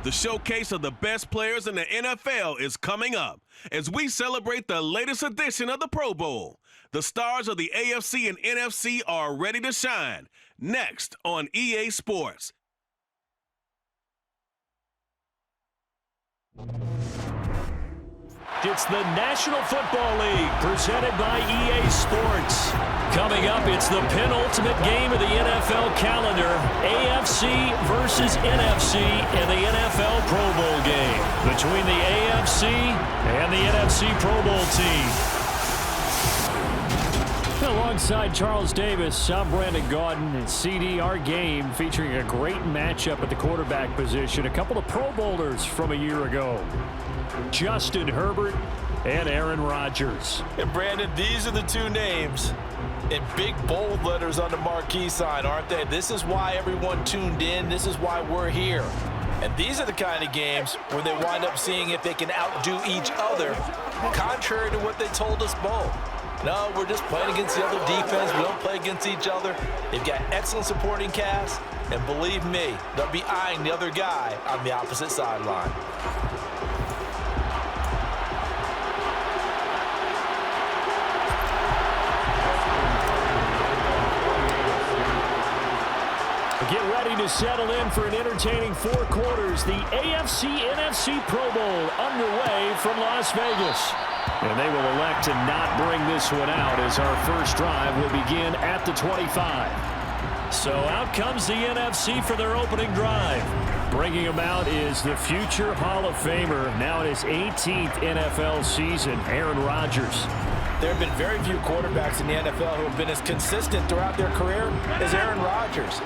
The showcase of the best players in the NFL is coming up as we celebrate the latest edition of the Pro Bowl. The stars of the AFC and NFC are ready to shine. Next on EA Sports. It's the National Football League presented by EA Sports. Coming up, it's the penultimate game of the NFL calendar, AFC versus NFC in the NFL Pro Bowl game between the AFC and the NFC Pro Bowl team. Alongside Charles Davis, I'm Brandon Gaudin, and CD, our game featuring a great matchup at the quarterback position. A couple of Pro Bowlers from a year ago. Justin Herbert and Aaron Rodgers. And Brandon, these are the two names in big bold letters on the marquee sign, aren't they? This is why everyone tuned in. This is why we're here. And these are the kind of games where they wind up seeing if they can outdo each other, contrary to what they told us both. No, we're just playing against the other defense. We don't play against each other. They've got excellent supporting cast. And believe me, they'll be eyeing the other guy on the opposite sideline. Get ready to settle in for an entertaining 4 quarters. The AFC-NFC Pro Bowl underway from Las Vegas. And they will elect to not bring this one out as our first drive will begin at the 25. So out comes the NFC for their opening drive. Bringing him out is the future Hall of Famer, now in his 18th NFL season, Aaron Rodgers. There have been very few quarterbacks in the NFL who have been as consistent throughout their career as Aaron Rodgers.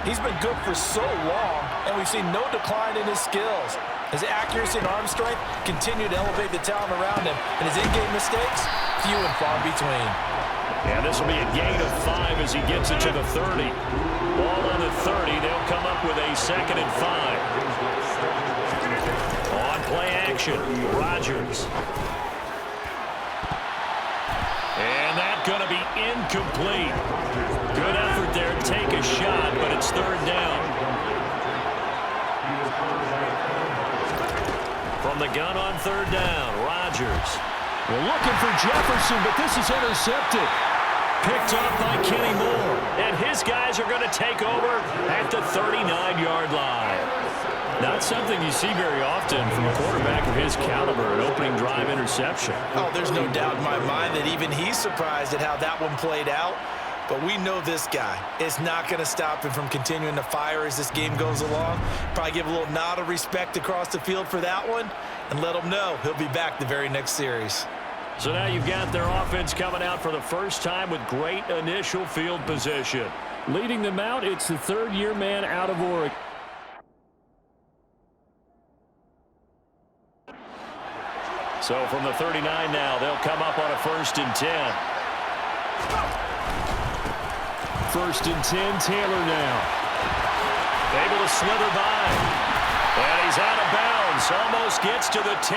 He's been good for so long, and we've seen no decline in his skills. His accuracy and arm strength continue to elevate the talent around him, and his in-game mistakes, few and far between. And this will be a gain of 5 as he gets it to the 30. Ball on the 30, they'll come up with a 2nd and 5. On play action, Rodgers. And that's going to be incomplete. Good effort there to take a shot, but it's 3rd down. From the gun on 3rd down, Rodgers. We're looking for Jefferson, but this is intercepted. Picked up by Kenny Moore. And his guys are going to take over at the 39-yard line. Not something you see very often from a quarterback of his caliber, an opening drive interception. Oh, there's no doubt in my mind that even he's surprised at how that one played out. But we know this guy is not going to stop him from continuing to fire as this game goes along. Probably give a little nod of respect across the field for that one and let him know he'll be back the very next series. So now you've got their offense coming out for the first time with great initial field position. Leading them out, it's the 3rd-year man out of Oregon. So from the 39 now, they'll come up on a 1st and 10. 1st and 10, Taylor now. Able to slither by. And he's out of bounds. Almost gets to the 10.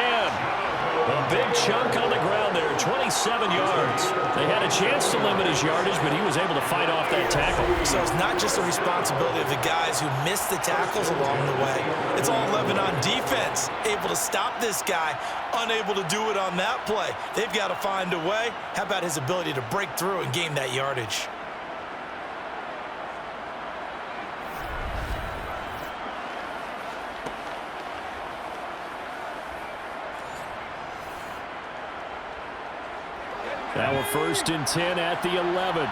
A big chunk on the ground there, 27 yards. They had a chance to limit his yardage, but he was able to fight off that tackle. So it's not just the responsibility of the guys who missed the tackles along the way. It's all 11 on defense, able to stop this guy, unable to do it on that play. They've got to find a way. How about his ability to break through and gain that yardage? Now a 1st and 10 at the 11.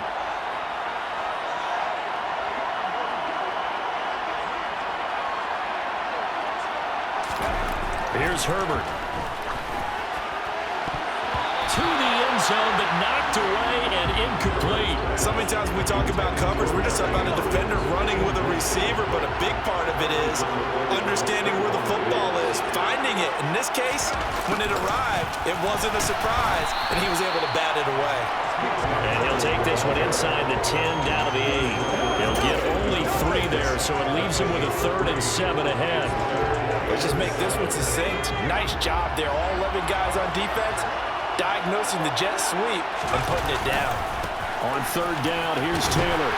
Here's Herbert. To the end zone, but knocked away and incomplete. So many times when we talk about coverage, we're just about a defender running with a receiver, but a big part of it is understanding where the football is, finding it. In this case, when it arrived, it wasn't a surprise, and he was able to bat it away. And he'll take this one inside the 10, down to the 8. He'll get only 3 there, so it leaves him with a 3rd and 7 ahead. Let's just make this one succinct. Nice job there. All 11 guys on defense diagnosing the jet sweep and putting it down. On 3rd down, here's Taylor.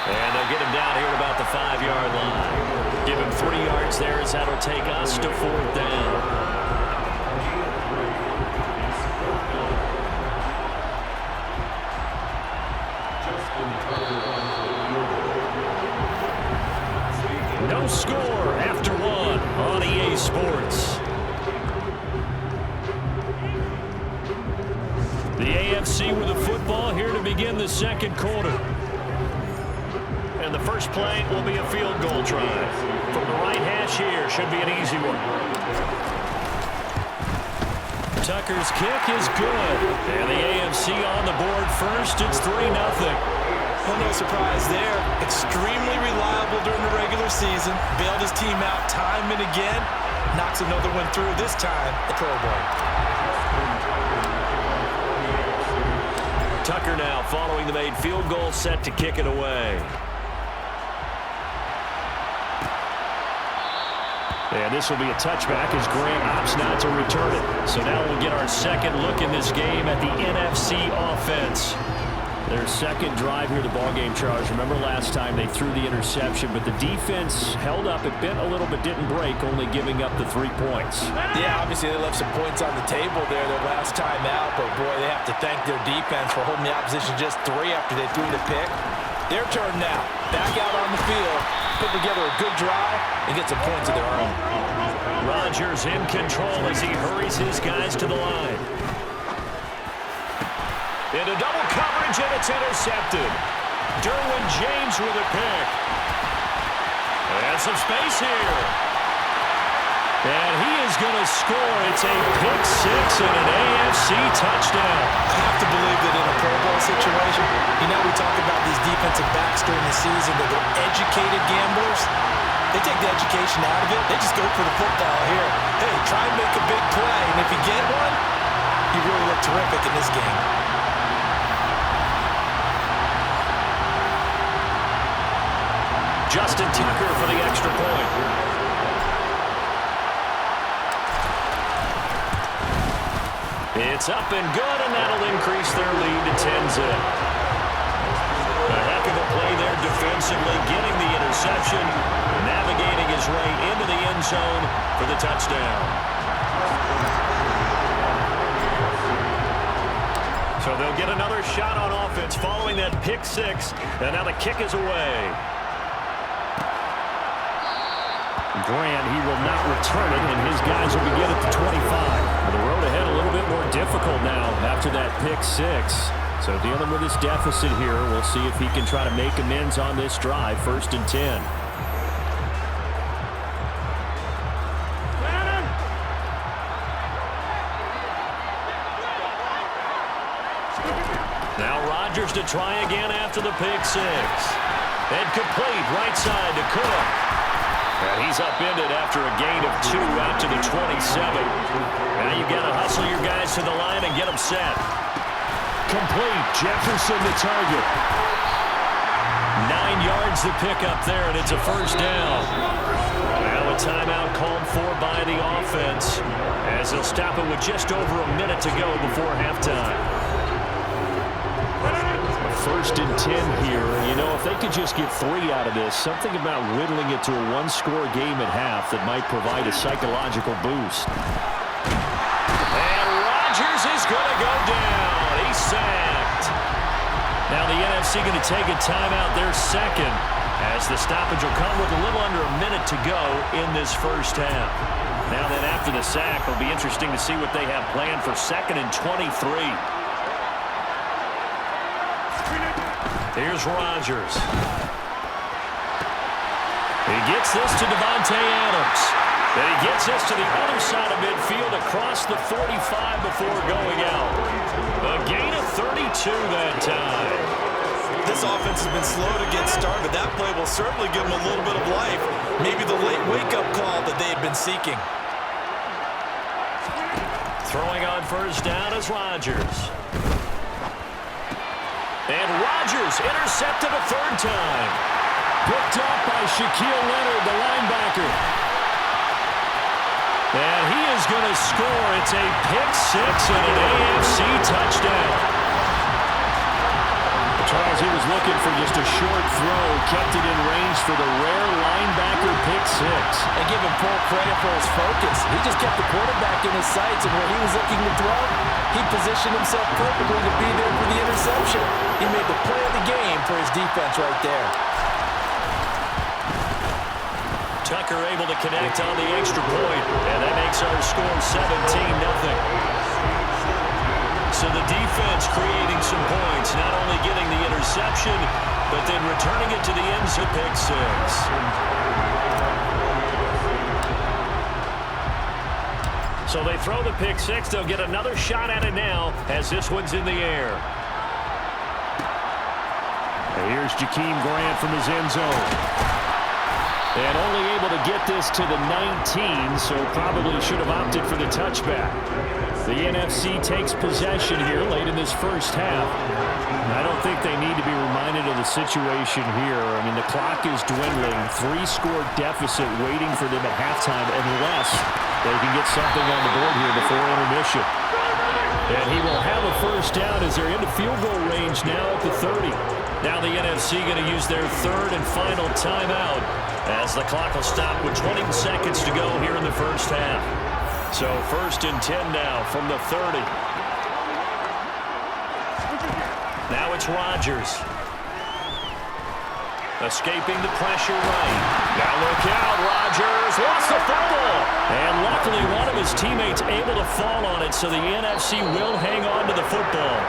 And they'll get him down here at about the 5-yard line. Give him 3 yards there as that'll take us to 4th down. No score after 1 on EA Sports. The AFC with the football here to begin the second quarter. And the first play will be a field goal try. From the right hash here, should be an easy one. Tucker's kick is good. And the AFC on the board first. It's 3-0. Well, no surprise there. Extremely reliable during the regular season. Bailed his team out time and again. Knocks another one through, this time the Pro Bowl. Tucker now following the made field goal, set to kick it away. And this will be a touchback as Grant opts not to return it. So now we'll get our second look in this game at the NFC offense. Their second drive here, the ballgame, Charles. Remember last time they threw the interception, but the defense held up. It bent a little but didn't break, only giving up the 3 points. Yeah, obviously they left some points on the table there their last time out, but boy, they have to thank their defense for holding the opposition just 3 after they threw the pick. Their turn now. Back out on the field, put together a good drive, and get some points of their own. Rodgers in control as he hurries his guys to the line. Into double coverage, and it's intercepted. Derwin James with a pick. And some space here. And he is going to score. It's a pick 6 and an AFC touchdown. I have to believe that in a Pro Bowl situation, you know, we talk about these defensive backs during the season that they're educated gamblers. They take the education out of it. They just go for the football here. Hey, try and make a big play, and if you get one, you really look terrific in this game. Justin Tucker for the extra point. It's up and good, and that'll increase their lead to 10-zip. A heck of a play there defensively, getting the interception, navigating his way into the end zone for the touchdown. So they'll get another shot on offense following that pick 6, and now the kick is away. Grant, he will not return it, and his guys will begin at the 25. The road ahead a little bit more difficult now after that pick 6. So dealing with his deficit here, we'll see if he can try to make amends on this drive. 1st and 10. Now Rodgers to try again after the pick 6. And complete right side to Cook. And he's upended after a gain of 2 out to the 27. Now you've got to hustle your guys to the line and get them set. Complete. Jefferson the target. 9 yards the pickup there, and it's a 1st down. Now a timeout called for by the offense as they'll stop it with just over a minute to go before halftime. 1st and 10 here. You know, if they could just get 3 out of this, something about whittling it to a 1-score game at half that might provide a psychological boost. And Rodgers is going to go down. He's sacked. Now the NFC going to take a timeout, their second, as the stoppage will come with a little under a minute to go in this 1st half. Now then after the sack, it'll be interesting to see what they have planned for 2nd and 23. Here's Rodgers. He gets this to Devontae Adams. And he gets this to the other side of midfield across the 45 before going out. A gain of 32 that time. This offense has been slow to get started. That play will certainly give them a little bit of life. Maybe the late wake-up call that they had been seeking. Throwing on 1st down is Rodgers. And Rodgers intercepted a 3rd time. Picked up by Shaquille Leonard, the linebacker. And he is going to score. It's a pick 6 and an AFC touchdown. Charles, he was looking for just a short throw, kept it in range for the rare linebacker pick six. And give him full credit for his focus. He just kept the quarterback in his sights, and when he was looking to throw, he positioned himself perfectly to be there for the interception. He made the play of the game for his defense right there. Tucker able to connect on the extra point, and that makes our score 17-0. So the defense creating some points, not only getting the interception, but then returning it to the end zone, pick six. So they throw the pick six. They'll get another shot at it now as this one's in the air. And here's Jakeem Grant from his end zone. And only able to get this to the 19, so probably should have opted for the touchback. The NFC takes possession here late in this first half. I don't think they need to be reminded of the situation here. I mean, the clock is dwindling. 3-score deficit waiting for them at halftime unless they can get something on the board here before intermission. And he will have a first down as they're into field goal range now at the 30. Now the NFC going to use their third and final timeout as the clock will stop with 20 seconds to go here in the first half. So 1st and 10 now from the 30. Now it's Rodgers. Escaping the pressure right. Now look out, Rodgers lost the football. And luckily one of his teammates able to fall on it, so the NFC will hang on to the football.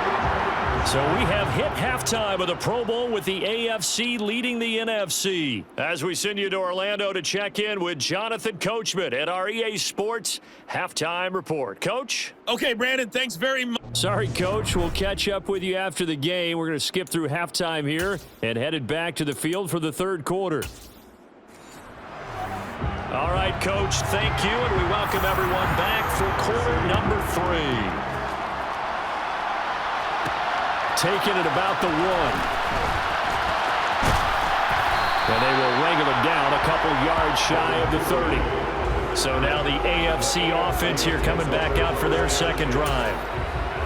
So we have hit halftime of the Pro Bowl with the AFC leading the NFC. As we send you to Orlando to check in with Jonathan Coachman at our EA Sports Halftime Report. Coach? Okay, Brandon, thanks very much. Sorry, Coach. We'll catch up with you after the game. We're going to skip through halftime here and headed back to the field for the third quarter. All right, Coach, thank you, and we welcome everyone back for quarter number 3. Taking it about the 1. And they will wrangle it down a couple yards shy of the 30. So now the AFC offense here coming back out for their second drive.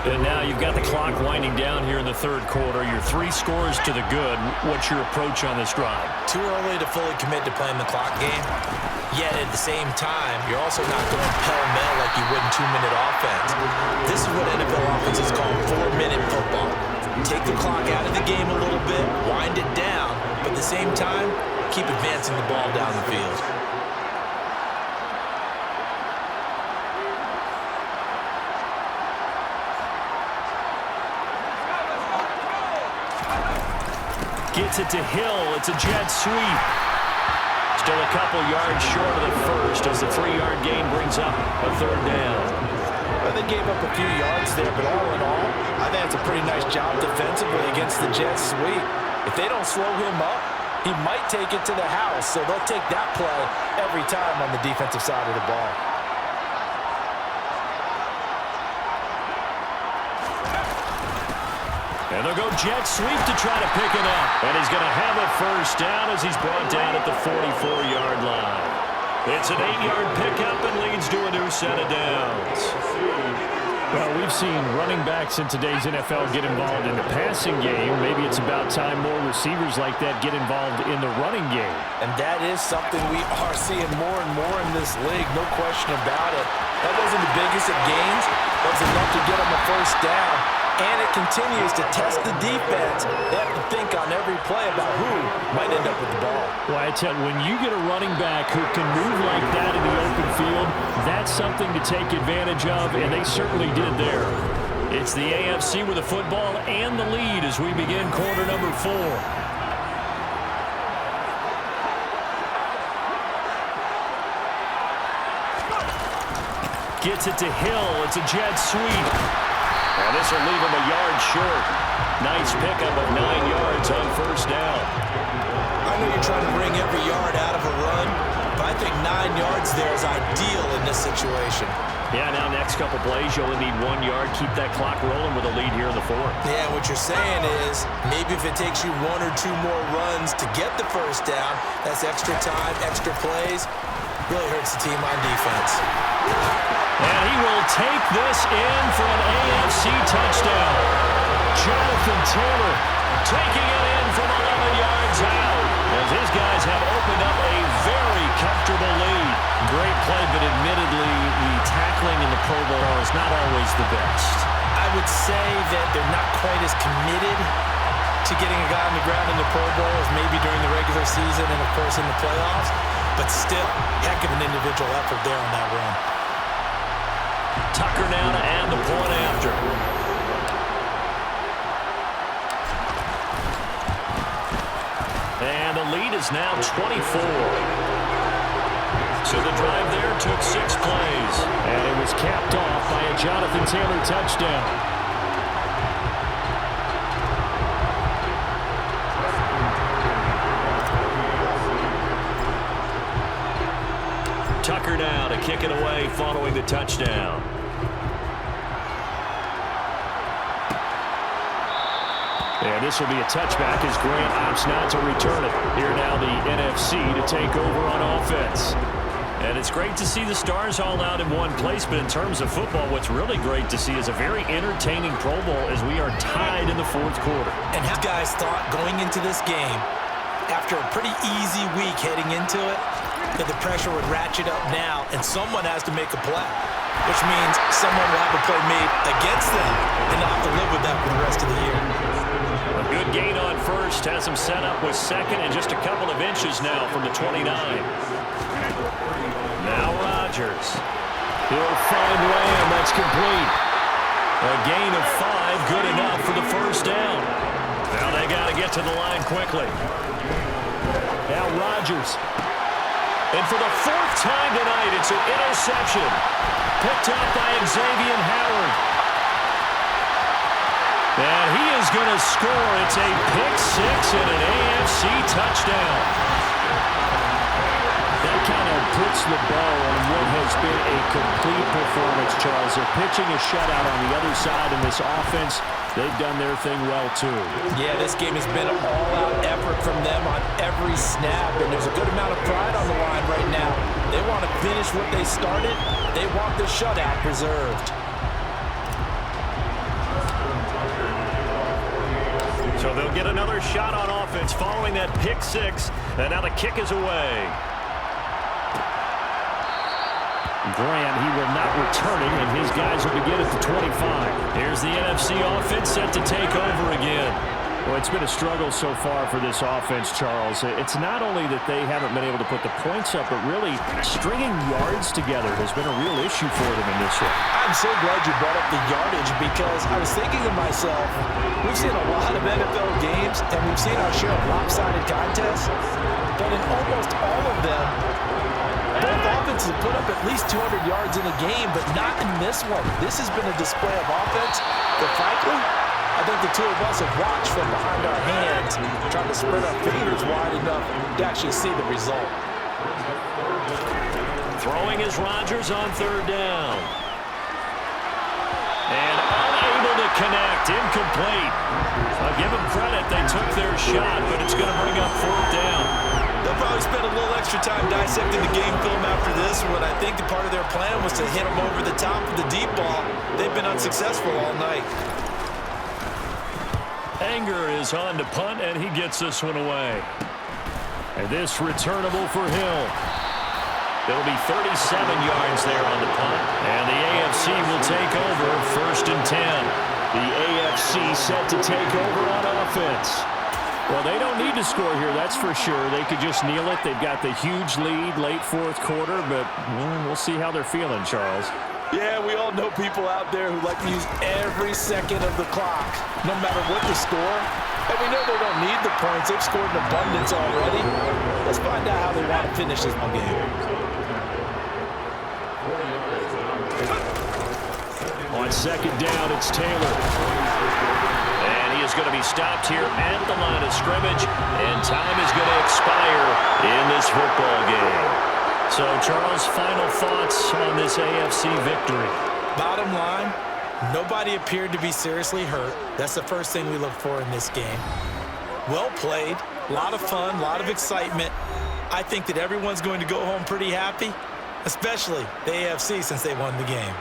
And now you've got the clock winding down here in the third quarter. Your 3 scores to the good. What's your approach on this drive? Too early to fully commit to playing the clock game. Yet at the same time, you're also not going pell-mell like you would in 2-minute offense. This is what NFL offenses call 4-minute football. Take the clock out of the game a little bit, wind it down, but at the same time, keep advancing the ball down the field. Gets it to Hill. It's a jet sweep. Still a couple yards short of the first as the 3-yard gain brings up a third down. Well, they gave up a few yards there, but all in all, I think it's a pretty nice job defensively against the jet sweep. If they don't slow him up, he might take it to the house, so they'll take that play every time on the defensive side of the ball. And they'll go jet sweep to try to pick it up. And he's going to have a first down as he's brought down at the 44-yard line. It's an 8-yard pickup and leads to a new set of downs. Well, we've seen running backs in today's NFL get involved in the passing game. Maybe it's about time more receivers like that get involved in the running game. And that is something we are seeing more and more in this league, no question about it. That wasn't the biggest of gains. That was enough to get them a first down. And it continues to test the defense. They have to think on every play about who might end up with the ball. Well, I tell you, when you get a running back who can move like that in the open field, that's something to take advantage of, and they certainly did there. It's the AFC with the football and the lead as we begin quarter number 4. Gets it to Hill. It's a jet sweep. And this will leave him a yard short. Nice pickup of 9 yards on first down. I know you're trying to bring every yard out of a run, but I think 9 yards there is ideal in this situation. Yeah, now next couple plays, you only need 1 yard. Keep that clock rolling with a lead here in the 4th. Yeah, what you're saying is maybe if it takes you 1 or 2 more runs to get the first down, that's extra time, extra plays. Really hurts the team on defense. And he will take this in for an AFC touchdown. Jonathan Taylor taking it in from 11 yards out. As his guys have opened up a very comfortable lead. Great play, but admittedly, the tackling in the Pro Bowl is not always the best. I would say that they're not quite as committed to getting a guy on the ground in the Pro Bowl as maybe during the regular season and, of course, in the playoffs. But still, heck of an individual effort there on that run. Tucker now to add the point after. And the lead is now 24. So the drive there took 6 plays. And it was capped off by a Jonathan Taylor touchdown. Tucker now to kick it away following the touchdown. And this will be a touchback as Grant opts not to return it. Here now the NFC to take over on offense. And it's great to see the stars all out in one place, but in terms of football, what's really great to see is a very entertaining Pro Bowl as we are tied in the 4th quarter. And how guys thought going into this game, after a pretty easy week heading into it, that the pressure would ratchet up now, and someone has to make a play, which means someone will have a play made against them, and they'll have to live with that for the rest of the year. A good gain on first, has him set up with second and just a couple of inches now from the 29. Now Rodgers. He'll find Lamb. That's complete. A gain of 5, good enough for the first down. Now they got to get to the line quickly. Now Rodgers. And for the 4th time tonight, it's an interception. Picked up by Xavier Howard. And he is going to score. It's a pick-6 and an AFC touchdown. That kind of puts the bow on what has been a complete performance, Charles. They're pitching a shutout on the other side in this offense. They've done their thing well, too. Yeah, this game has been an all-out effort from them on every snap, and there's a good amount of pride on the line right now. They want to finish what they started. They want the shutout preserved. So they'll get another shot on offense following that pick-6, and now the kick is away. Grant, he will not return it, and his guys will begin at the 25. Here's the NFC offense set to take over again. Well, it's been a struggle so far for this offense, Charles. It's not only that they haven't been able to put the points up, but really stringing yards together has been a real issue for them in this one. I'm so glad you brought up the yardage because I was thinking to myself, we've seen a lot of NFL games, and we've seen our share of lopsided contests, but in almost all of them, both offenses put up at least 200 yards in a game, but not in this one. This has been a display of offense that, frankly, I think the two of us have watched from behind our hands, trying to spread our fingers wide enough to actually see the result. Throwing is Rodgers on 3rd down. And unable to connect, incomplete. I'll give them credit, they took their shot, but it's going to bring up 4th down. They'll probably spend a little extra time dissecting the game film after this one. I think the part of their plan was to hit them over the top of the deep ball. They've been unsuccessful all night. Anger is on to punt, and he gets this one away. And this returnable for Hill. It'll be 37 yards there on the punt, and the AFC will take over 1st and 10. The AFC set to take over on offense. Well, they don't need to score here, that's for sure. They could just kneel it. They've got the huge lead, late 4th quarter, but we'll see how they're feeling, Charles. Yeah, we all know people out there who like to use every second of the clock, no matter what the score. And we know they don't need the points. They've scored in abundance already. Let's find out how they want to finish this game. On 2nd down, it's Taylor. And he is going to be stopped here at the line of scrimmage, and time is going to expire in this football game. So, Charles, final thoughts on this AFC victory? Bottom line, nobody appeared to be seriously hurt. That's the first thing we look for in this game. Well played, a lot of fun, a lot of excitement. I think that everyone's going to go home pretty happy, especially the AFC since they won the game.